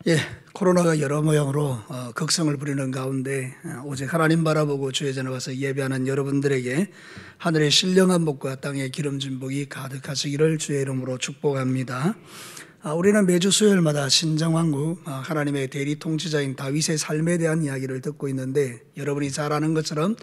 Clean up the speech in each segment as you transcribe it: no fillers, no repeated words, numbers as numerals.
예, 코로나가 여러 모양으로 극성을 부리는 가운데 오직 하나님 바라보고 주의 전에 와서 예배하는 여러분들에게 하늘의 신령한 복과 땅의 기름진 복이 가득하시기를 주의 이름으로 축복합니다. 우리는 매주 수요일마다 신정왕국 하나님의 대리 통치자인 다윗의 삶에 대한 이야기를 듣고 있는데, 여러분이 잘 아는 것처럼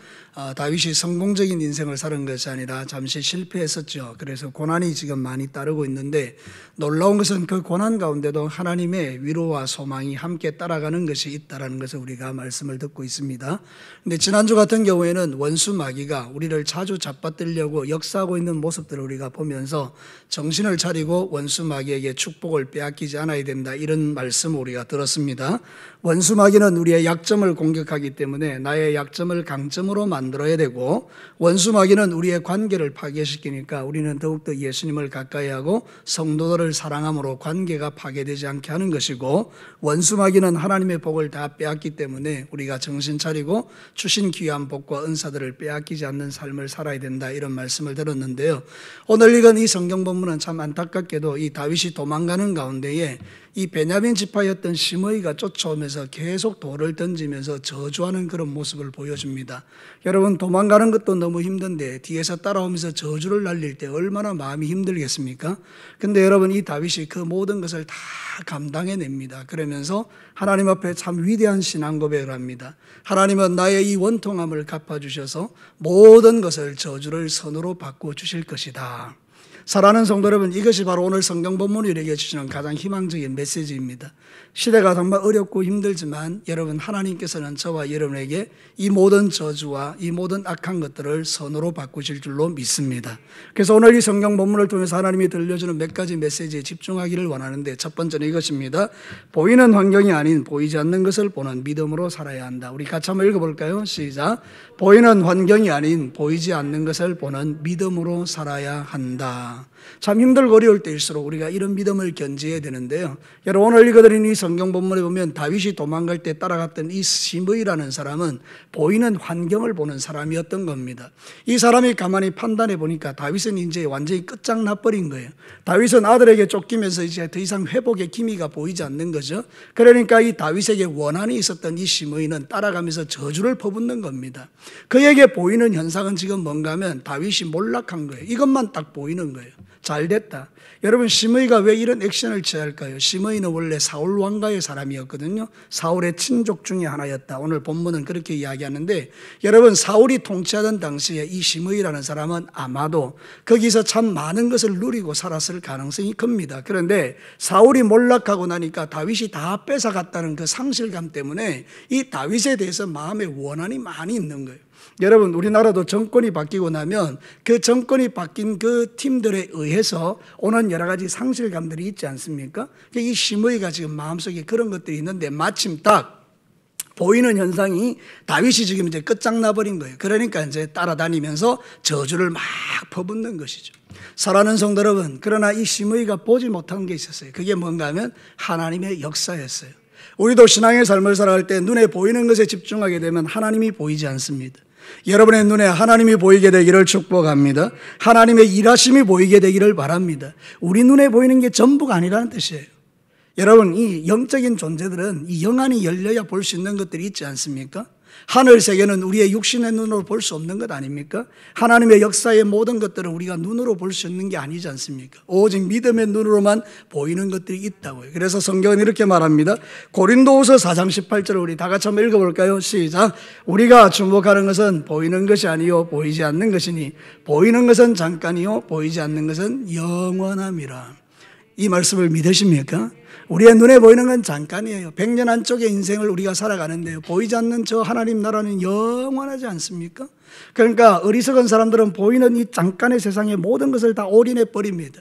다윗이 성공적인 인생을 사는 것이 아니라 잠시 실패했었죠. 그래서 고난이 지금 많이 따르고 있는데, 놀라운 것은 그 고난 가운데도 하나님의 위로와 소망이 함께 따라가는 것이 있다는 것을 우리가 말씀을 듣고 있습니다. 근데 지난주 같은 경우에는 원수 마귀가 우리를 자주 잡아들려고 역사하고 있는 모습들을 우리가 보면서 정신을 차리고 원수 마귀에게 축복을 빼앗기지 않아야 된다, 이런 말씀을 우리가 들었습니다. 원수 마귀는 우리의 약점을 공격하기 때문에 나의 약점을 강점으로 만들어야 되고, 원수 마귀는 우리의 관계를 파괴시키니까 우리는 더욱더 예수님을 가까이 하고 성도들을 사랑함으로 관계가 파괴되지 않게 하는 것이고, 원수 마귀는 하나님의 복을 다 빼앗기 때문에 우리가 정신 차리고 주신 귀한 복과 은사들을 빼앗기지 않는 삶을 살아야 된다, 이런 말씀을 들었는데요. 오늘 읽은 이 성경 본문은 참 안타깝게도 이 다윗이 도망가는 가운데에 이 베냐민 지파였던 시므이가 쫓아오면서 계속 돌을 던지면서 저주하는 그런 모습을 보여줍니다. 여러분, 도망가는 것도 너무 힘든데 뒤에서 따라오면서 저주를 날릴 때 얼마나 마음이 힘들겠습니까? 근데 여러분, 이 다윗이 그 모든 것을 다 감당해냅니다. 그러면서 하나님 앞에 참 위대한 신앙 고백을 합니다. 하나님은 나의 이 원통함을 갚아주셔서 모든 것을 저주를 선으로 바꿔주실 것이다. 사랑하는 성도 여러분, 이것이 바로 오늘 성경 본문이 우리에게 주시는 가장 희망적인 메시지입니다. 시대가 정말 어렵고 힘들지만 여러분, 하나님께서는 저와 여러분에게 이 모든 저주와 이 모든 악한 것들을 선으로 바꾸실 줄로 믿습니다. 그래서 오늘 이 성경 본문을 통해서 하나님이 들려주는 몇 가지 메시지에 집중하기를 원하는데, 첫 번째는 이것입니다. 보이는 환경이 아닌 보이지 않는 것을 보는 믿음으로 살아야 한다. 우리 같이 한번 읽어볼까요? 시작. 보이는 환경이 아닌 보이지 않는 것을 보는 믿음으로 살아야 한다. 참 힘들고 어려울 때일수록 우리가 이런 믿음을 견지해야 되는데요. 여러분, 오늘 읽어드린 이 성경 본문에 보면 다윗이 도망갈 때 따라갔던 이 시므이라는 사람은 보이는 환경을 보는 사람이었던 겁니다. 이 사람이 가만히 판단해 보니까 다윗은 이제 완전히 끝장나버린 거예요. 다윗은 아들에게 쫓기면서 이제 더 이상 회복의 기미가 보이지 않는 거죠. 그러니까 이 다윗에게 원한이 있었던 이 시므이는 따라가면서 저주를 퍼붓는 겁니다. 그에게 보이는 현상은 지금 뭔가 하면 다윗이 몰락한 거예요. 이것만 딱 보이는 거예요. 잘 됐다. 여러분, 시므이가 왜 이런 액션을 취할까요? 시므이는 원래 사울 왕가의 사람이었거든요. 사울의 친족 중에 하나였다. 오늘 본문은 그렇게 이야기하는데, 여러분, 사울이 통치하던 당시에 이 시므이라는 사람은 아마도 거기서 참 많은 것을 누리고 살았을 가능성이 큽니다. 그런데 사울이 몰락하고 나니까 다윗이 다 뺏어갔다는 그 상실감 때문에 이 다윗에 대해서 마음에 원한이 많이 있는 거예요. 여러분, 우리나라도 정권이 바뀌고 나면 그 정권이 바뀐 그 팀들에 의해서 오는 여러 가지 상실감들이 있지 않습니까? 이 시므이가 지금 마음속에 그런 것들이 있는데, 마침 딱 보이는 현상이 다윗이 지금 이제 끝장나버린 거예요. 그러니까 이제 따라다니면서 저주를 막 퍼붓는 것이죠. 사랑하는 성도 여러분, 그러나 이 시므이가 보지 못한 게 있었어요. 그게 뭔가 하면 하나님의 역사였어요. 우리도 신앙의 삶을 살아갈 때 눈에 보이는 것에 집중하게 되면 하나님이 보이지 않습니다. 여러분의 눈에 하나님이 보이게 되기를 축복합니다. 하나님의 일하심이 보이게 되기를 바랍니다. 우리 눈에 보이는 게 전부가 아니라는 뜻이에요. 여러분, 이 영적인 존재들은 이 영안이 열려야 볼 수 있는 것들이 있지 않습니까? 하늘 세계는 우리의 육신의 눈으로 볼 수 없는 것 아닙니까? 하나님의 역사의 모든 것들은 우리가 눈으로 볼 수 있는 게 아니지 않습니까? 오직 믿음의 눈으로만 보이는 것들이 있다고요. 그래서 성경은 이렇게 말합니다. 고린도후서 4장 18절을 우리 다 같이 한번 읽어볼까요? 시작. 우리가 주목하는 것은 보이는 것이 아니요 보이지 않는 것이니 보이는 것은 잠깐이요 보이지 않는 것은 영원함이라. 이 말씀을 믿으십니까? 우리의 눈에 보이는 건 잠깐이에요. 100년 안쪽의 인생을 우리가 살아가는데요, 보이지 않는 저 하나님 나라는 영원하지 않습니까? 그러니까 어리석은 사람들은 보이는 이 잠깐의 세상의 모든 것을 다 올인해 버립니다.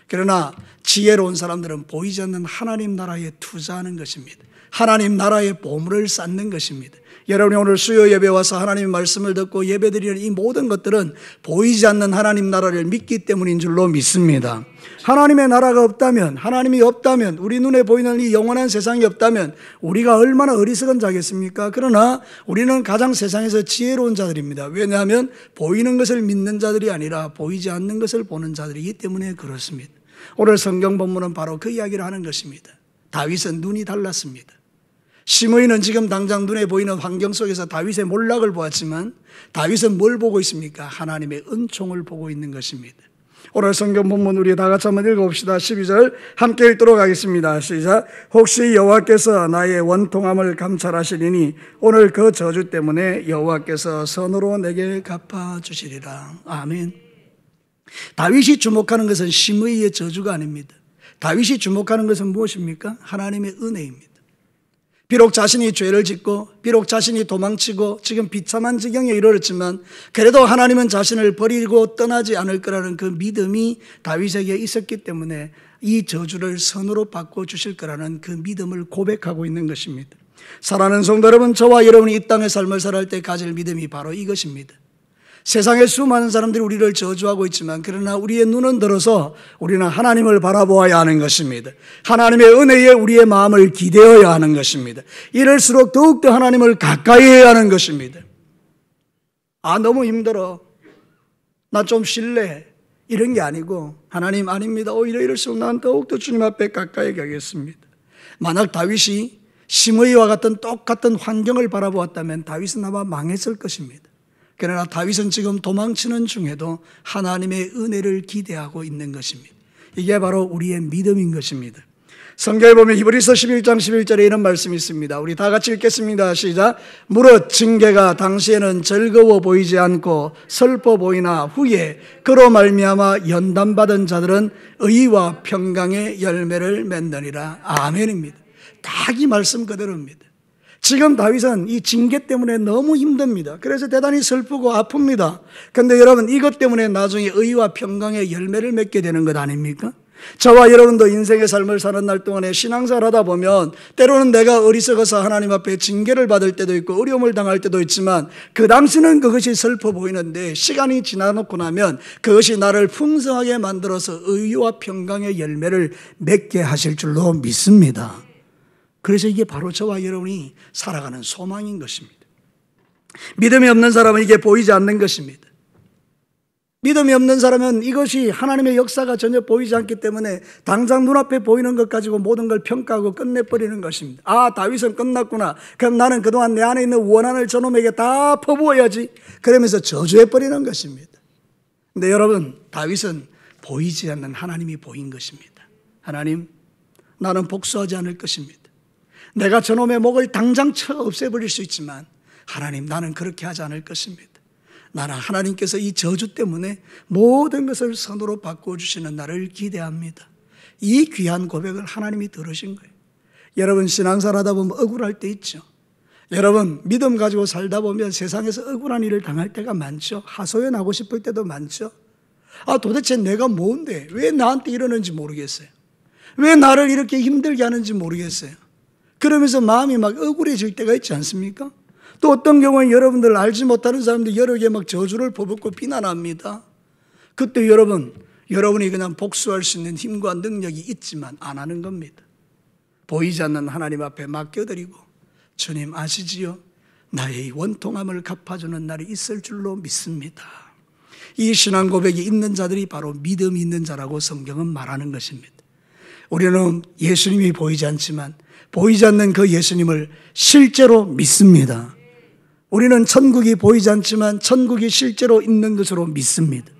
그러나 지혜로운 사람들은 보이지 않는 하나님 나라에 투자하는 것입니다. 하나님 나라의 보물을 쌓는 것입니다. 여러분이 오늘 수요 예배 와서 하나님의 말씀을 듣고 예배드리는 이 모든 것들은 보이지 않는 하나님 나라를 믿기 때문인 줄로 믿습니다. 하나님의 나라가 없다면, 하나님이 없다면, 우리 눈에 보이는 이 영원한 세상이 없다면 우리가 얼마나 어리석은 자겠습니까? 그러나 우리는 가장 세상에서 지혜로운 자들입니다. 왜냐하면 보이는 것을 믿는 자들이 아니라 보이지 않는 것을 보는 자들이기 때문에 그렇습니다. 오늘 성경 본문은 바로 그 이야기를 하는 것입니다. 다윗은 눈이 달랐습니다. 시므이는 지금 당장 눈에 보이는 환경 속에서 다윗의 몰락을 보았지만 다윗은 뭘 보고 있습니까? 하나님의 은총을 보고 있는 것입니다. 오늘 성경 본문 우리 다 같이 한번 읽어봅시다. 12절 함께 읽도록 하겠습니다. 시작. 혹시 여호와께서 나의 원통함을 감찰하시리니 오늘 그 저주 때문에 여호와께서 선으로 내게 갚아주시리라. 아멘. 다윗이 주목하는 것은 시므이의 저주가 아닙니다. 다윗이 주목하는 것은 무엇입니까? 하나님의 은혜입니다. 비록 자신이 죄를 짓고 비록 자신이 도망치고 지금 비참한 지경에 이르렀지만 그래도 하나님은 자신을 버리고 떠나지 않을 거라는 그 믿음이 다윗에게 있었기 때문에 이 저주를 선으로 바꿔주실 거라는 그 믿음을 고백하고 있는 것입니다. 사랑하는 성도 여러분, 저와 여러분이 이 땅의 삶을 살아갈 때 가질 믿음이 바로 이것입니다. 세상에 수많은 사람들이 우리를 저주하고 있지만 그러나 우리의 눈은 들어서 우리는 하나님을 바라보아야 하는 것입니다. 하나님의 은혜에 우리의 마음을 기대어야 하는 것입니다. 이럴수록 더욱더 하나님을 가까이 해야 하는 것입니다. 아, 너무 힘들어, 나 좀 쉴래, 이런 게 아니고 하나님 아닙니다. 오히려 이럴수록 난 더욱더 주님 앞에 가까이 가겠습니다. 만약 다윗이 시므이와 같은 똑같은 환경을 바라보았다면 다윗은 아마 망했을 것입니다. 그러나 다윗은 지금 도망치는 중에도 하나님의 은혜를 기대하고 있는 것입니다. 이게 바로 우리의 믿음인 것입니다. 성경에 보면 히브리서 11장 11절에 이런 말씀이 있습니다. 우리 다 같이 읽겠습니다. 시작. 무릇 징계가 당시에는 즐거워 보이지 않고 슬퍼 보이나 후에 그로 말미암아 연단받은 자들은 의와 평강의 열매를 맺느니라. 아멘입니다. 딱 이 말씀 그대로입니다. 지금 다윗은 이 징계 때문에 너무 힘듭니다. 그래서 대단히 슬프고 아픕니다. 그런데 여러분, 이것 때문에 나중에 의와 평강의 열매를 맺게 되는 것 아닙니까? 저와 여러분도 인생의 삶을 사는 날 동안에 신앙생활 하다 보면 때로는 내가 어리석어서 하나님 앞에 징계를 받을 때도 있고 어려움을 당할 때도 있지만 그 당시는 그것이 슬퍼 보이는데 시간이 지나놓고 나면 그것이 나를 풍성하게 만들어서 의와 평강의 열매를 맺게 하실 줄로 믿습니다. 그래서 이게 바로 저와 여러분이 살아가는 소망인 것입니다. 믿음이 없는 사람은 이게 보이지 않는 것입니다. 믿음이 없는 사람은 이것이 하나님의 역사가 전혀 보이지 않기 때문에 당장 눈앞에 보이는 것 가지고 모든 걸 평가하고 끝내버리는 것입니다. 아, 다윗은 끝났구나. 그럼 나는 그동안 내 안에 있는 원한을 저놈에게 다 퍼부어야지. 그러면서 저주해버리는 것입니다. 근데 여러분, 다윗은 보이지 않는 하나님이 보인 것입니다. 하나님, 나는 복수하지 않을 것입니다. 내가 저놈의 목을 당장 쳐 없애버릴 수 있지만 하나님, 나는 그렇게 하지 않을 것입니다. 나는 하나님께서 이 저주 때문에 모든 것을 선으로 바꿔주시는 나를 기대합니다. 이 귀한 고백을 하나님이 들으신 거예요. 여러분, 신앙생활 하다 보면 억울할 때 있죠. 여러분, 믿음 가지고 살다 보면 세상에서 억울한 일을 당할 때가 많죠. 하소연하고 싶을 때도 많죠. 아, 도대체 내가 뭔데 왜 나한테 이러는지 모르겠어요. 왜 나를 이렇게 힘들게 하는지 모르겠어요. 그러면서 마음이 막 억울해질 때가 있지 않습니까? 또 어떤 경우는 여러분들 알지 못하는 사람들이 여러 개 막 저주를 퍼붓고 비난합니다. 그때 여러분이 그냥 복수할 수 있는 힘과 능력이 있지만 안 하는 겁니다. 보이지 않는 하나님 앞에 맡겨드리고 주님 아시지요? 나의 원통함을 갚아주는 날이 있을 줄로 믿습니다. 이 신앙 고백이 있는 자들이 바로 믿음이 있는 자라고 성경은 말하는 것입니다. 우리는 예수님이 보이지 않지만 보이지 않는 그 예수님을 실제로 믿습니다. 우리는 천국이 보이지 않지만 천국이 실제로 있는 것으로 믿습니다.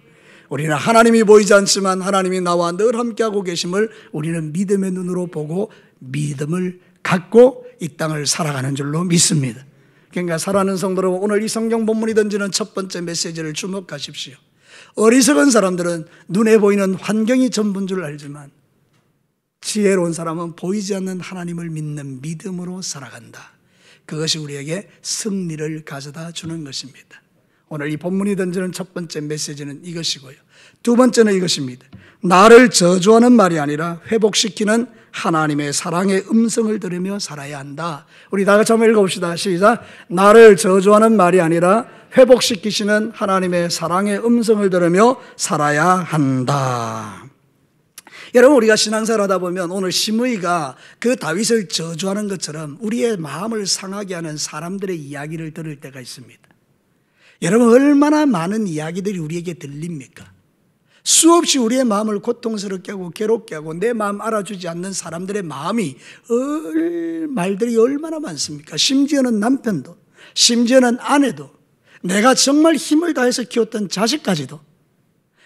우리는 하나님이 보이지 않지만 하나님이 나와 늘 함께하고 계심을 우리는 믿음의 눈으로 보고 믿음을 갖고 이 땅을 살아가는 줄로 믿습니다. 그러니까 사랑하는 성도 여러분, 오늘 이 성경 본문이 던지는 첫 번째 메시지를 주목하십시오. 어리석은 사람들은 눈에 보이는 환경이 전부인 줄 알지만 지혜로운 사람은 보이지 않는 하나님을 믿는 믿음으로 살아간다. 그것이 우리에게 승리를 가져다 주는 것입니다. 오늘 이 본문이 던지는 첫 번째 메시지는 이것이고요. 두 번째는 이것입니다. 나를 저주하는 말이 아니라 회복시키는 하나님의 사랑의 음성을 들으며 살아야 한다. 우리 다 같이 한번 읽어봅시다. 시작. 나를 저주하는 말이 아니라 회복시키시는 하나님의 사랑의 음성을 들으며 살아야 한다. 여러분, 우리가 신앙생활 하다 보면 오늘 시므이가 그 다윗을 저주하는 것처럼 우리의 마음을 상하게 하는 사람들의 이야기를 들을 때가 있습니다. 여러분, 얼마나 많은 이야기들이 우리에게 들립니까? 수없이 우리의 마음을 고통스럽게 하고 괴롭게 하고 내 마음 알아주지 않는 사람들의 마음이 말들이 얼마나 많습니까? 심지어는 남편도, 심지어는 아내도, 내가 정말 힘을 다해서 키웠던 자식까지도,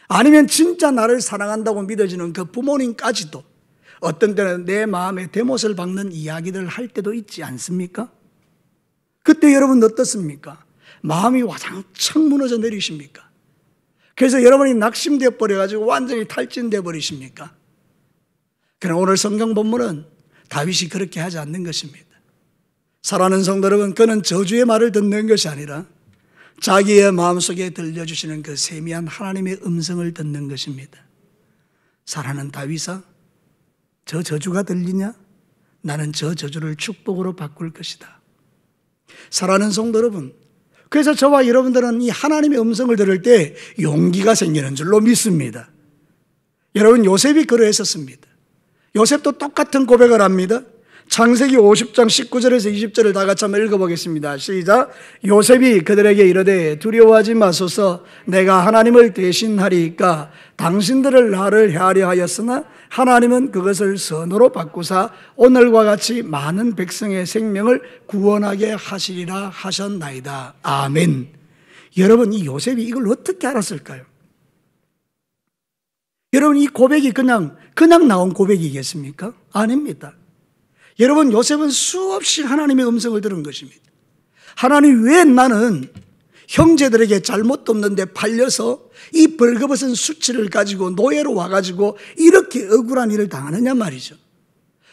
아니면 진짜 나를 사랑한다고 믿어지는 그 부모님까지도 어떤 때는 내 마음에 대못을 박는 이야기들을 할 때도 있지 않습니까? 그때 여러분 어떻습니까? 마음이 와장창 무너져 내리십니까? 그래서 여러분이 낙심되어 버려가지고 완전히 탈진되어 버리십니까? 그러나 오늘 성경 본문은 다윗이 그렇게 하지 않는 것입니다. 사랑하는 성도 여러분, 그는 저주의 말을 듣는 것이 아니라 자기의 마음속에 들려주시는 그 세미한 하나님의 음성을 듣는 것입니다. 사랑하는 다윗아, 저 저주가 들리냐? 나는 저 저주를 축복으로 바꿀 것이다. 사랑하는 성도 여러분, 그래서 저와 여러분들은 이 하나님의 음성을 들을 때 용기가 생기는 줄로 믿습니다. 여러분, 요셉이 그러했었습니다. 요셉도 똑같은 고백을 합니다. 창세기 50장 19절에서 20절을 다 같이 한번 읽어보겠습니다. 시작. 요셉이 그들에게 이르되 두려워하지 마소서, 내가 하나님을 대신하리이까 당신들을 나를 해하려 하였으나 하나님은 그것을 선으로 바꾸사 오늘과 같이 많은 백성의 생명을 구원하게 하시리라 하셨나이다. 아멘. 여러분, 이 요셉이 이걸 어떻게 알았을까요? 여러분, 이 고백이 그냥 나온 고백이겠습니까? 아닙니다. 여러분, 요셉은 수없이 하나님의 음성을 들은 것입니다. 하나님, 왜 나는 형제들에게 잘못도 없는데 팔려서 이 벌거벗은 수치를 가지고 노예로 와가지고 이렇게 억울한 일을 당하느냐 말이죠.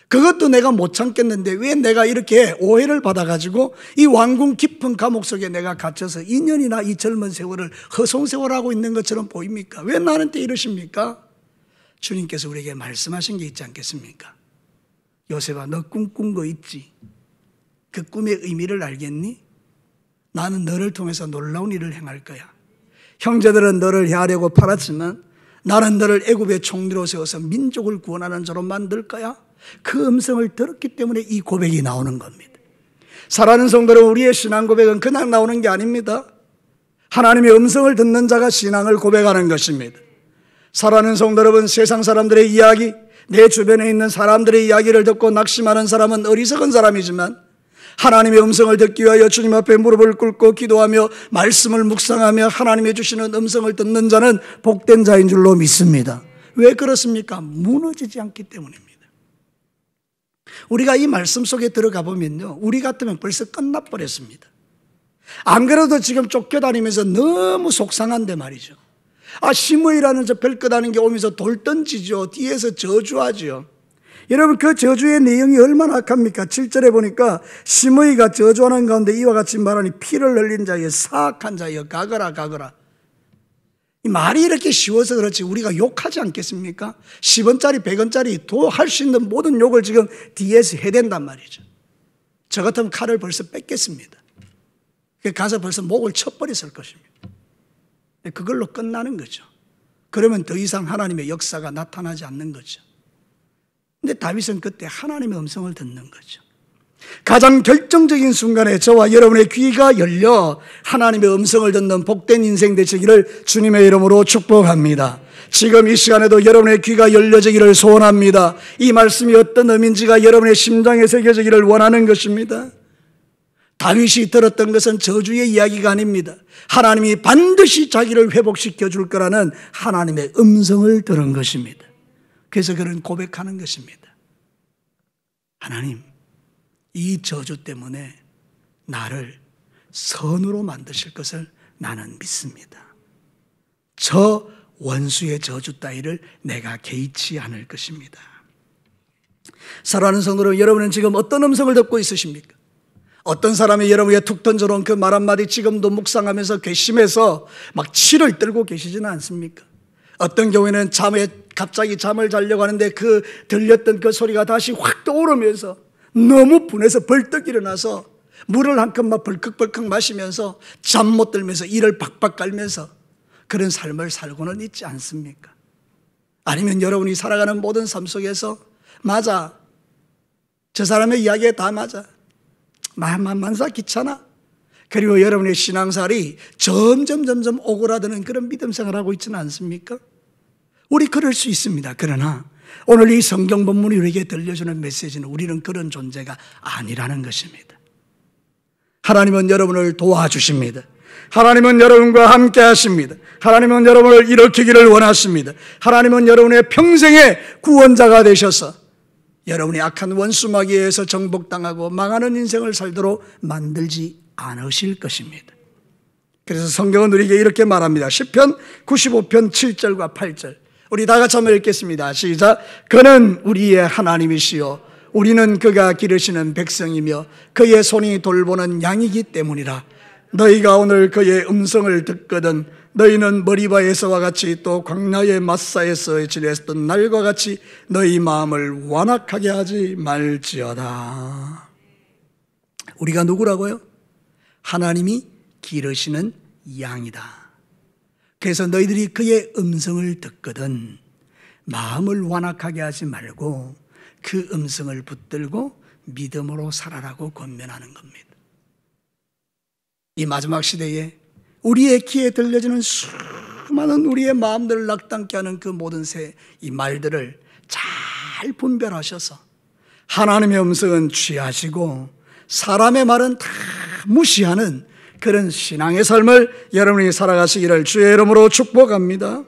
그것도 내가 못 참겠는데 왜 내가 이렇게 오해를 받아가지고 이 왕궁 깊은 감옥 속에 내가 갇혀서 2년이나 이 젊은 세월을 허송세월하고 있는 것처럼 보입니까? 왜 나한테 이러십니까? 주님께서 우리에게 말씀하신 게 있지 않겠습니까? 요셉아, 너 꿈꾼 거 있지? 그 꿈의 의미를 알겠니? 나는 너를 통해서 놀라운 일을 행할 거야. 형제들은 너를 해하려고 팔았지만 나는 너를 애굽의 총리로 세워서 민족을 구원하는 자로 만들 거야. 그 음성을 들었기 때문에 이 고백이 나오는 겁니다. 사랑하는 성도들, 우리의 신앙 고백은 그냥 나오는 게 아닙니다. 하나님의 음성을 듣는 자가 신앙을 고백하는 것입니다. 사랑하는 성도 여러분, 세상 사람들의 이야기, 내 주변에 있는 사람들의 이야기를 듣고 낙심하는 사람은 어리석은 사람이지만 하나님의 음성을 듣기 위하여 주님 앞에 무릎을 꿇고 기도하며 말씀을 묵상하며 하나님의 주시는 음성을 듣는 자는 복된 자인 줄로 믿습니다. 왜 그렇습니까? 무너지지 않기 때문입니다. 우리가 이 말씀 속에 들어가 보면요, 우리 같으면 벌써 끝나버렸습니다. 안 그래도 지금 쫓겨다니면서 너무 속상한데 말이죠. 시므이라는 저 별것 아닌 게 오면서 돌 던지죠. 뒤에서 저주하죠. 여러분, 그 저주의 내용이 얼마나 악합니까? 7절에 보니까 시므이가 저주하는 가운데 이와 같이 말하니 피를 흘린 자여, 사악한 자여, 가거라 가거라. 이 말이 이렇게 쉬워서 그렇지 우리가 욕하지 않겠습니까? 10원짜리 100원짜리 도 할 수 있는 모든 욕을 지금 뒤에서 해댄단 말이죠. 저 같으면 칼을 벌써 뺏겠습니다. 가서 벌써 목을 쳐버렸을 것입니다. 그걸로 끝나는 거죠. 그러면 더 이상 하나님의 역사가 나타나지 않는 거죠. 근데 다윗은 그때 하나님의 음성을 듣는 거죠. 가장 결정적인 순간에 저와 여러분의 귀가 열려 하나님의 음성을 듣는 복된 인생 되시기를 주님의 이름으로 축복합니다. 지금 이 시간에도 여러분의 귀가 열려지기를 소원합니다. 이 말씀이 어떤 의미인지가 여러분의 심장에 새겨지기를 원하는 것입니다. 다윗이 들었던 것은 저주의 이야기가 아닙니다. 하나님이 반드시 자기를 회복시켜 줄 거라는 하나님의 음성을 들은 것입니다. 그래서 그는 고백하는 것입니다. 하나님, 이 저주 때문에 나를 선으로 만드실 것을 나는 믿습니다. 저 원수의 저주 따위를 내가 개의치 않을 것입니다. 사랑하는 성도들, 여러분은 지금 어떤 음성을 듣고 있으십니까? 어떤 사람이 여러분에게 툭 던져놓은 그 말 한마디 지금도 묵상하면서 괘씸해서 막 치를 떨고 계시지는 않습니까? 어떤 경우에는 갑자기 잠을 자려고 하는데 그 들렸던 그 소리가 다시 확 떠오르면서 너무 분해서 벌떡 일어나서 물을 한 컵만 벌컥벌컥 마시면서 잠 못 들면서 이를 박박 깔면서 그런 삶을 살고는 있지 않습니까? 아니면 여러분이 살아가는 모든 삶 속에서 맞아, 저 사람의 이야기에 다 맞아, 만사 귀찮아, 그리고 여러분의 신앙생활이 점점 오그라드는 그런 믿음 생활을 하고 있지는 않습니까? 우리 그럴 수 있습니다. 그러나 오늘 이 성경 본문이 우리에게 들려주는 메시지는 우리는 그런 존재가 아니라는 것입니다. 하나님은 여러분을 도와주십니다. 하나님은 여러분과 함께 하십니다. 하나님은 여러분을 일으키기를 원하십니다. 하나님은 여러분의 평생의 구원자가 되셔서 여러분이 악한 원수 마귀에 의해서 정복당하고 망하는 인생을 살도록 만들지 않으실 것입니다. 그래서 성경은 우리에게 이렇게 말합니다. 시편 95편 7절과 8절 우리 다 같이 한번 읽겠습니다. 시작. 그는 우리의 하나님이시요 우리는 그가 기르시는 백성이며 그의 손이 돌보는 양이기 때문이라. 너희가 오늘 그의 음성을 듣거든 너희는 머리바에서와 같이 또 광야의 마사에서 지냈던 날과 같이 너희 마음을 완악하게 하지 말지어다. 우리가 누구라고요? 하나님이 기르시는 양이다. 그래서 너희들이 그의 음성을 듣거든 마음을 완악하게 하지 말고 그 음성을 붙들고 믿음으로 살아라고 권면하는 겁니다. 이 마지막 시대에 우리의 귀에 들려지는 수많은 우리의 마음들을 낙담케 하는 그 모든 이 말들을 잘 분별하셔서 하나님의 음성은 취하시고 사람의 말은 다 무시하는 그런 신앙의 삶을 여러분이 살아가시기를 주의 이름으로 축복합니다.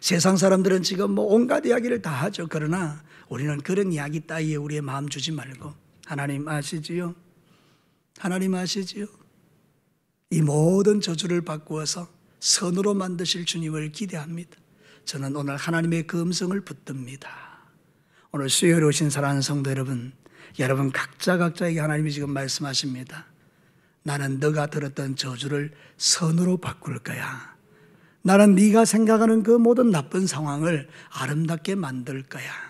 세상 사람들은 지금 온갖 이야기를 다 하죠. 그러나 우리는 그런 이야기 따위에 우리의 마음 주지 말고 하나님 아시지요? 하나님 아시지요? 이 모든 저주를 바꾸어서 선으로 만드실 주님을 기대합니다. 저는 오늘 하나님의 그 음성을 붙듭니다. 오늘 수요일에 오신 사랑하는 성도 여러분, 여러분 각자에게 하나님이 지금 말씀하십니다. 나는 너가 들었던 저주를 선으로 바꿀 거야. 나는 네가 생각하는 그 모든 나쁜 상황을 아름답게 만들 거야.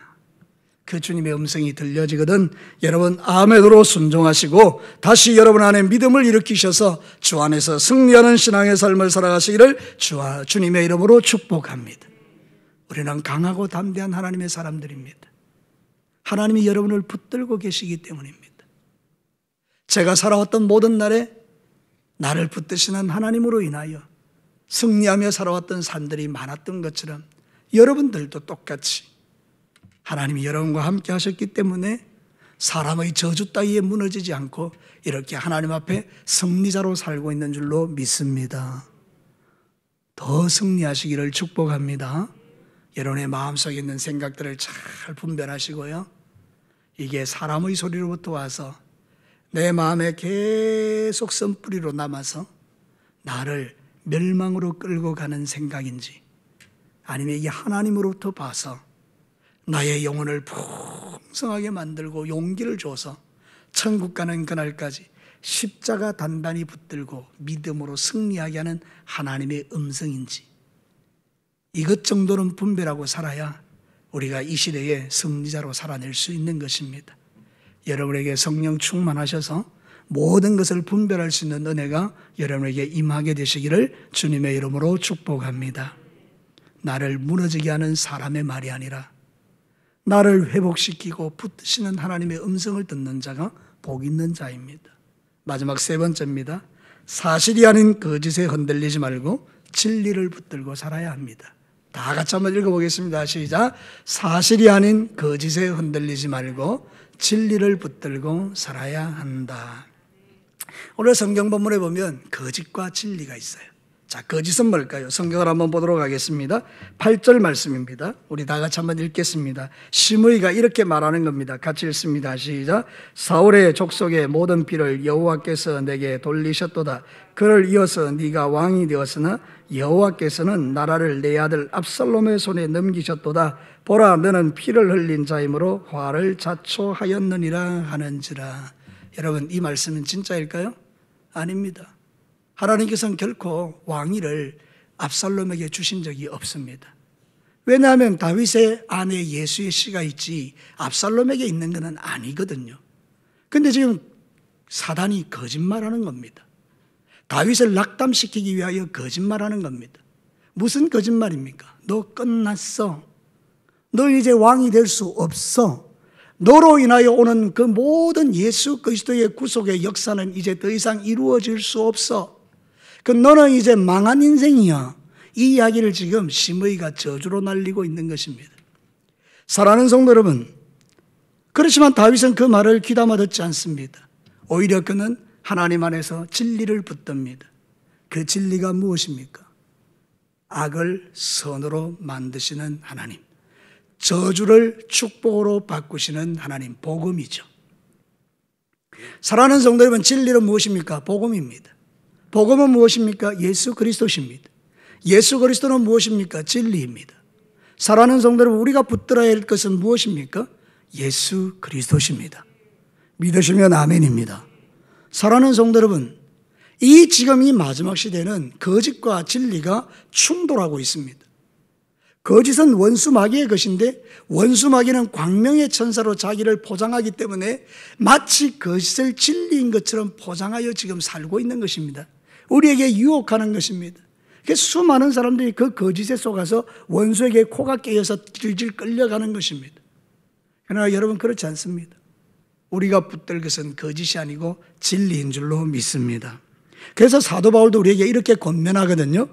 그 주님의 음성이 들려지거든 여러분 아멘으로 순종하시고 다시 여러분 안에 믿음을 일으키셔서 주 안에서 승리하는 신앙의 삶을 살아가시기를 주님의 이름으로 축복합니다. 우리는 강하고 담대한 하나님의 사람들입니다. 하나님이 여러분을 붙들고 계시기 때문입니다. 제가 살아왔던 모든 날에 나를 붙드시는 하나님으로 인하여 승리하며 살아왔던 산들이 많았던 것처럼 여러분들도 똑같이 하나님이 여러분과 함께 하셨기 때문에 사람의 저주 따위에 무너지지 않고 이렇게 하나님 앞에 승리자로 살고 있는 줄로 믿습니다. 더 승리하시기를 축복합니다. 여러분의 마음속에 있는 생각들을 잘 분별하시고요. 이게 사람의 소리로부터 와서 내 마음에 계속 선뿌리로 남아서 나를 멸망으로 끌고 가는 생각인지 아니면 이게 하나님으로부터 봐서 나의 영혼을 풍성하게 만들고 용기를 줘서 천국 가는 그날까지 십자가 단단히 붙들고 믿음으로 승리하게 하는 하나님의 음성인지 이것 정도는 분별하고 살아야 우리가 이 시대에 승리자로 살아낼 수 있는 것입니다. 여러분에게 성령 충만하셔서 모든 것을 분별할 수 있는 은혜가 여러분에게 임하게 되시기를 주님의 이름으로 축복합니다. 나를 무너지게 하는 사람의 말이 아니라 나를 회복시키고 붙드시는 하나님의 음성을 듣는 자가 복 있는 자입니다. 마지막 세 번째입니다. 사실이 아닌 거짓에 흔들리지 말고 진리를 붙들고 살아야 합니다. 다 같이 한번 읽어보겠습니다. 시작. 사실이 아닌 거짓에 흔들리지 말고 진리를 붙들고 살아야 한다. 오늘 성경 본문에 보면 거짓과 진리가 있어요. 자, 거짓은 뭘까요? 성경을 한번 보도록 하겠습니다. 8절 말씀입니다. 우리 다 같이 한번 읽겠습니다. 시므이가 이렇게 말하는 겁니다. 같이 읽습니다. 시작. 사울의 족속의 모든 피를 여호와께서 내게 돌리셨도다. 그를 이어서 네가 왕이 되었으나 여호와께서는 나라를 내 아들 압살롬의 손에 넘기셨도다. 보라, 너는 피를 흘린 자이므로 화를 자초하였느니라 하는지라. 여러분, 이 말씀은 진짜일까요? 아닙니다. 하나님께서는 결코 왕위를 압살롬에게 주신 적이 없습니다. 왜냐하면 다윗의 아내 예수의 씨가 있지 압살롬에게 있는 것은 아니거든요. 그런데 지금 사단이 거짓말하는 겁니다. 다윗을 낙담시키기 위하여 거짓말하는 겁니다. 무슨 거짓말입니까? 너 끝났어. 너 이제 왕이 될 수 없어. 너로 인하여 오는 그 모든 예수 그리스도의 구속의 역사는 이제 더 이상 이루어질 수 없어. 그 너는 이제 망한 인생이야. 이 이야기를 지금 심의가 저주로 날리고 있는 것입니다. 사랑하는 성도 여러분, 그렇지만 다윗은 그 말을 귀담아 듣지 않습니다. 오히려 그는 하나님 안에서 진리를 붙듭니다. 그 진리가 무엇입니까? 악을 선으로 만드시는 하나님, 저주를 축복으로 바꾸시는 하나님, 복음이죠. 사랑하는 성도 여러분, 진리는 무엇입니까? 복음입니다. 복음은 무엇입니까? 예수 그리스도십니다. 예수 그리스도는 무엇입니까? 진리입니다. 사랑하는 성도 여러분, 우리가 붙들어야 할 것은 무엇입니까? 예수 그리스도십니다. 믿으시면 아멘입니다. 사랑하는 성도 여러분, 지금 이 마지막 시대는 거짓과 진리가 충돌하고 있습니다. 거짓은 원수 마귀의 것인데 원수 마귀는 광명의 천사로 자기를 포장하기 때문에 마치 거짓을 진리인 것처럼 포장하여 지금 살고 있는 것입니다. 우리에게 유혹하는 것입니다. 수많은 사람들이 그 거짓에 속아서 원수에게 코가 깨어서 질질 끌려가는 것입니다. 그러나 여러분, 그렇지 않습니다. 우리가 붙들 것은 거짓이 아니고 진리인 줄로 믿습니다. 그래서 사도 바울도 우리에게 이렇게 권면하거든요.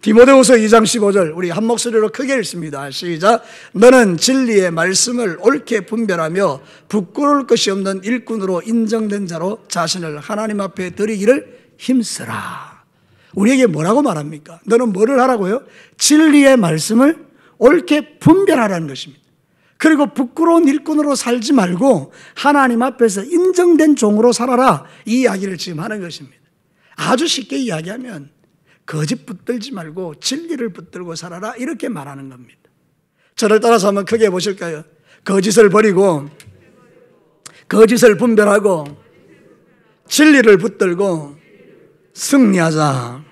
디모데후서 2장 15절 우리 한 목소리로 크게 읽습니다. 시작. 너는 진리의 말씀을 옳게 분별하며 부끄러울 것이 없는 일꾼으로 인정된 자로 자신을 하나님 앞에 드리기를 힘쓰라. 우리에게 뭐라고 말합니까? 너는 뭐를 하라고요? 진리의 말씀을 옳게 분별하라는 것입니다. 그리고 부끄러운 일꾼으로 살지 말고 하나님 앞에서 인정된 종으로 살아라. 이 이야기를 지금 하는 것입니다. 아주 쉽게 이야기하면 거짓 붙들지 말고 진리를 붙들고 살아라, 이렇게 말하는 겁니다. 저를 따라서 한번 크게 보실까요? 거짓을 버리고 거짓을 분별하고 진리를 붙들고 승리하자.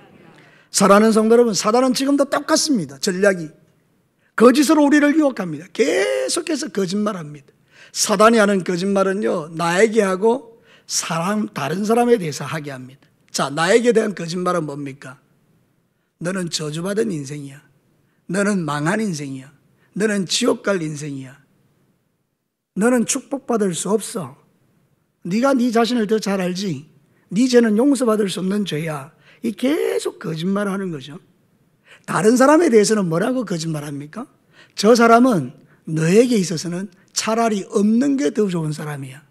사랑하는 성도 여러분, 사단은 지금도 똑같습니다. 전략이 거짓으로 우리를 유혹합니다. 계속해서 거짓말합니다. 사단이 하는 거짓말은요, 나에게 하고 다른 사람에 대해서 하게 합니다. 자, 나에게 대한 거짓말은 뭡니까? 너는 저주받은 인생이야. 너는 망한 인생이야. 너는 지옥 갈 인생이야. 너는 축복받을 수 없어. 네가 네 자신을 더 잘 알지. 네 죄는 용서받을 수 없는 죄야. 이 계속 거짓말하는 거죠. 다른 사람에 대해서는 뭐라고 거짓말합니까? 저 사람은 너에게 있어서는 차라리 없는 게 더 좋은 사람이야.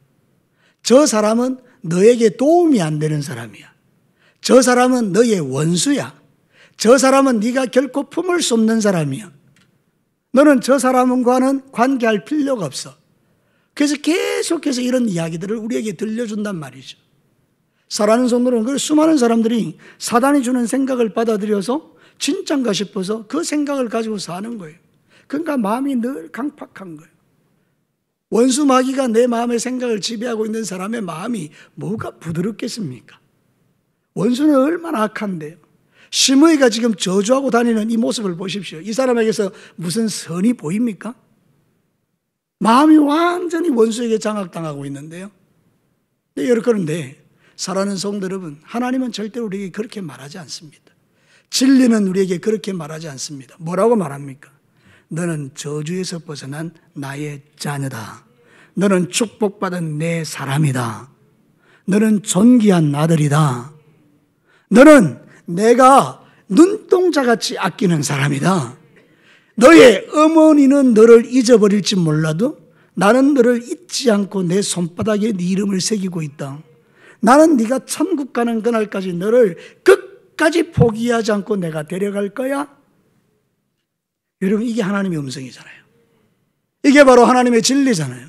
저 사람은 너에게 도움이 안 되는 사람이야. 저 사람은 너의 원수야. 저 사람은 네가 결코 품을 수 없는 사람이야. 너는 저 사람과는 관계할 필요가 없어. 그래서 계속해서 이런 이야기들을 우리에게 들려준단 말이죠. 사랑하는 성도는 수많은 사람들이 사단이 주는 생각을 받아들여서 진짠가 싶어서 그 생각을 가지고 사는 거예요. 그러니까 마음이 늘 강팍한 거예요. 원수 마귀가 내 마음의 생각을 지배하고 있는 사람의 마음이 뭐가 부드럽겠습니까? 원수는 얼마나 악한데요. 심의가 지금 저주하고 다니는 이 모습을 보십시오. 이 사람에게서 무슨 선이 보입니까? 마음이 완전히 원수에게 장악당하고 있는데요. 그런데 사랑하는 성도 여러분, 하나님은 절대로 우리에게 그렇게 말하지 않습니다. 진리는 우리에게 그렇게 말하지 않습니다. 뭐라고 말합니까? 너는 저주에서 벗어난 나의 자녀다. 너는 축복받은 내 사람이다. 너는 존귀한 아들이다. 너는 내가 눈동자같이 아끼는 사람이다. 너의 어머니는 너를 잊어버릴지 몰라도 나는 너를 잊지 않고 내 손바닥에 네 이름을 새기고 있다. 나는 네가 천국 가는 그날까지 너를 끝까지 포기하지 않고 내가 데려갈 거야. 여러분, 이게 하나님의 음성이잖아요. 이게 바로 하나님의 진리잖아요.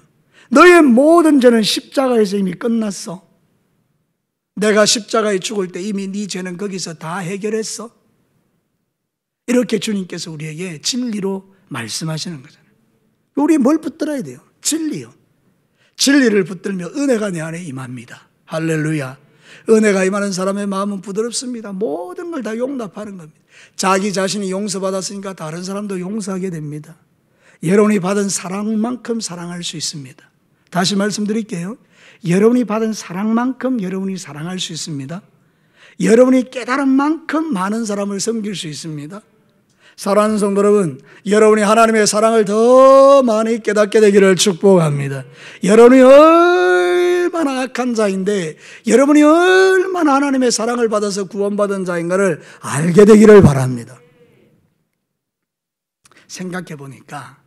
너의 모든 죄는 십자가에서 이미 끝났어. 내가 십자가에 죽을 때 이미 네 죄는 거기서 다 해결했어. 이렇게 주님께서 우리에게 진리로 말씀하시는 거잖아요. 우리 뭘 붙들어야 돼요? 진리요. 진리를 붙들며 은혜가 내 안에 임합니다. 할렐루야. 은혜가 임하는 사람의 마음은 부드럽습니다. 모든 걸 다 용납하는 겁니다. 자기 자신이 용서받았으니까 다른 사람도 용서하게 됩니다. 여러분이 받은 사랑만큼 사랑할 수 있습니다. 다시 말씀드릴게요. 여러분이 받은 사랑만큼 여러분이 사랑할 수 있습니다. 여러분이 깨달은 만큼 많은 사람을 섬길 수 있습니다. 사랑하는 성도 여러분, 여러분이 하나님의 사랑을 더 많이 깨닫게 되기를 축복합니다. 여러분이 얼마나 악한 자인데 여러분이 얼마나 하나님의 사랑을 받아서 구원받은 자인가를 알게 되기를 바랍니다. 생각해 보니까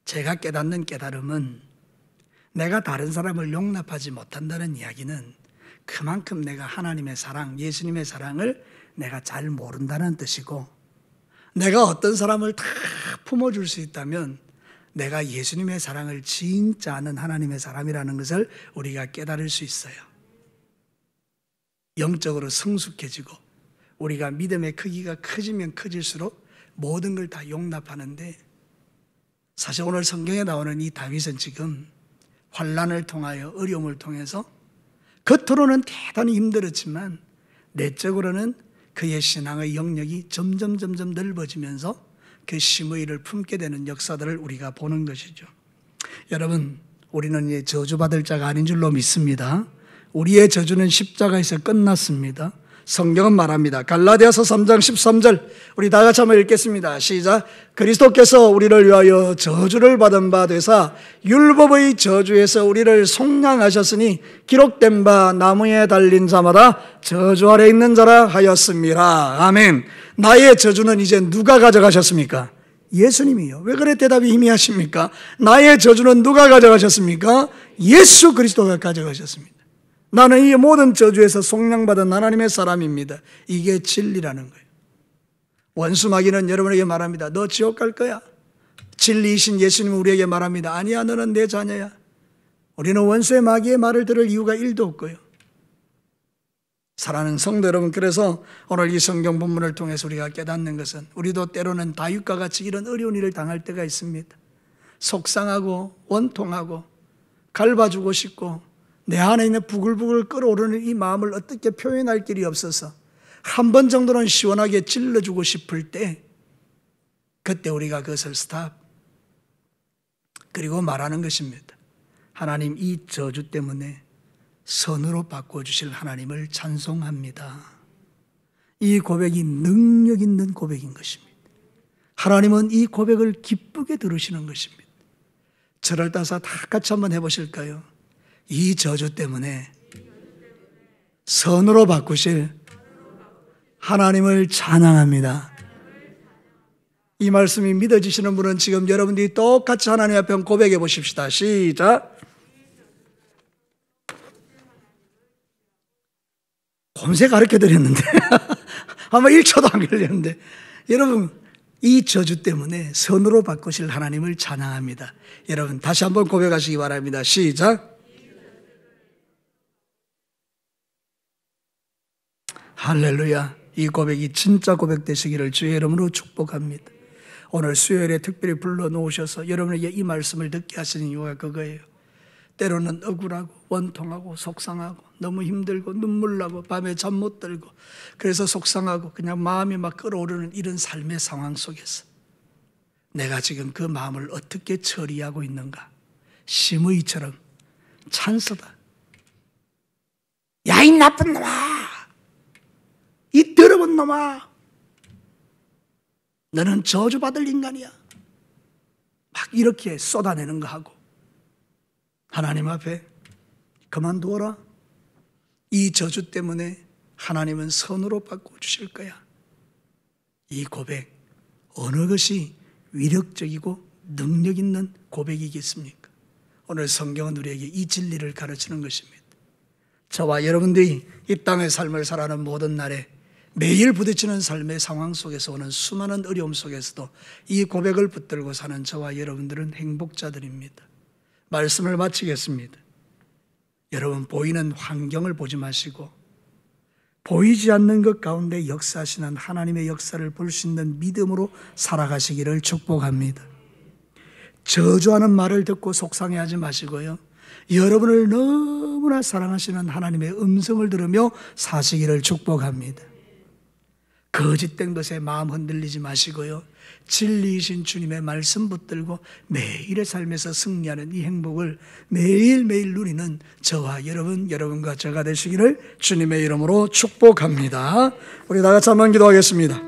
제가 깨닫는 깨달음은 내가 다른 사람을 용납하지 못한다는 이야기는 그만큼 내가 하나님의 사랑, 예수님의 사랑을 내가 잘 모른다는 뜻이고, 내가 어떤 사람을 다 품어줄 수 있다면 내가 예수님의 사랑을 진짜 아는 하나님의 사람이라는 것을 우리가 깨달을 수 있어요. 영적으로 성숙해지고 우리가 믿음의 크기가 커지면 커질수록 모든 걸 다 용납하는데, 사실 오늘 성경에 나오는 이 다윗은 지금 환난을 통하여 어려움을 통해서 겉으로는 대단히 힘들었지만 내적으로는 그의 신앙의 영역이 점점 넓어지면서 그 심의를 품게 되는 역사들을 우리가 보는 것이죠. 여러분, 우리는 이제 저주받을 자가 아닌 줄로 믿습니다. 우리의 저주는 십자가에서 끝났습니다. 성경은 말합니다. 갈라디아서 3장 13절, 우리 다 같이 한번 읽겠습니다. 시작. 그리스도께서 우리를 위하여 저주를 받은 바 되사 율법의 저주에서 우리를 속량하셨으니 기록된 바 나무에 달린 자마다 저주 아래 있는 자라 하였습니다. 아멘. 나의 저주는 이제 누가 가져가셨습니까? 예수님이요. 왜 그래 대답이 희미하십니까? 나의 저주는 누가 가져가셨습니까? 예수 그리스도가 가져가셨습니다. 나는 이 모든 저주에서 속량받은 하나님의 사람입니다. 이게 진리라는 거예요. 원수 마귀는 여러분에게 말합니다. 너 지옥 갈 거야. 진리이신 예수님은 우리에게 말합니다. 아니야, 너는 내 자녀야. 우리는 원수의 마귀의 말을 들을 이유가 1도 없고요. 사랑하는 성도 여러분, 그래서 오늘 이 성경 본문을 통해서 우리가 깨닫는 것은, 우리도 때로는 다윗과 같이 이런 어려운 일을 당할 때가 있습니다. 속상하고 원통하고 갈봐주고 싶고 내 안에 있는 부글부글 끓어오르는 이 마음을 어떻게 표현할 길이 없어서 한 번 정도는 시원하게 찔러주고 싶을 때, 그때 우리가 그것을 스탑, 그리고 말하는 것입니다. 하나님, 이 저주 때문에 선으로 바꿔주실 하나님을 찬송합니다. 이 고백이 능력 있는 고백인 것입니다. 하나님은 이 고백을 기쁘게 들으시는 것입니다. 저를 따라서 다 같이 한번 해보실까요? 이 저주 때문에 선으로 바꾸실 하나님을 찬양합니다. 이 말씀이 믿어지시는 분은 지금 여러분들이 똑같이 하나님 앞에 고백해 보십시다. 시작. 곰새 가르쳐 드렸는데 아마 1초도 안 걸렸는데, 여러분, 이 저주 때문에 선으로 바꾸실 하나님을 찬양합니다. 여러분 다시 한번 고백하시기 바랍니다. 시작. 할렐루야. 이 고백이 진짜 고백 되시기를 주의 이름으로 축복합니다. 오늘 수요일에 특별히 불러놓으셔서 여러분에게 이 말씀을 듣게 하시는 이유가 그거예요. 때로는 억울하고 원통하고 속상하고 너무 힘들고 눈물 나고 밤에 잠 못 들고 그래서 속상하고 그냥 마음이 막 끓어오르는 이런 삶의 상황 속에서 내가 지금 그 마음을 어떻게 처리하고 있는가? 심의처럼 찬스다. 야, 이 나쁜 놈아! 이 더러운 놈아! 너는 저주받을 인간이야. 막 이렇게 쏟아내는 거 하고 하나님 앞에 그만두어라. 이 저주 때문에 하나님은 선으로 바꿔주실 거야. 이 고백, 어느 것이 위력적이고 능력 있는 고백이겠습니까? 오늘 성경은 우리에게 이 진리를 가르치는 것입니다. 저와 여러분들이 이 땅의 삶을 살아가는 모든 날에 매일 부딪히는 삶의 상황 속에서 오는 수많은 어려움 속에서도 이 고백을 붙들고 사는 저와 여러분들은 행복자들입니다. 말씀을 마치겠습니다. 여러분, 보이는 환경을 보지 마시고 보이지 않는 것 가운데 역사하시는 하나님의 역사를 볼 수 있는 믿음으로 살아가시기를 축복합니다. 저주하는 말을 듣고 속상해하지 마시고요, 여러분을 너무나 사랑하시는 하나님의 음성을 들으며 사시기를 축복합니다. 거짓된 것에 마음 흔들리지 마시고요, 진리이신 주님의 말씀 붙들고 매일의 삶에서 승리하는 이 행복을 매일매일 누리는 저와 여러분과 저가 되시기를 주님의 이름으로 축복합니다. 우리 다 같이 한번 기도하겠습니다.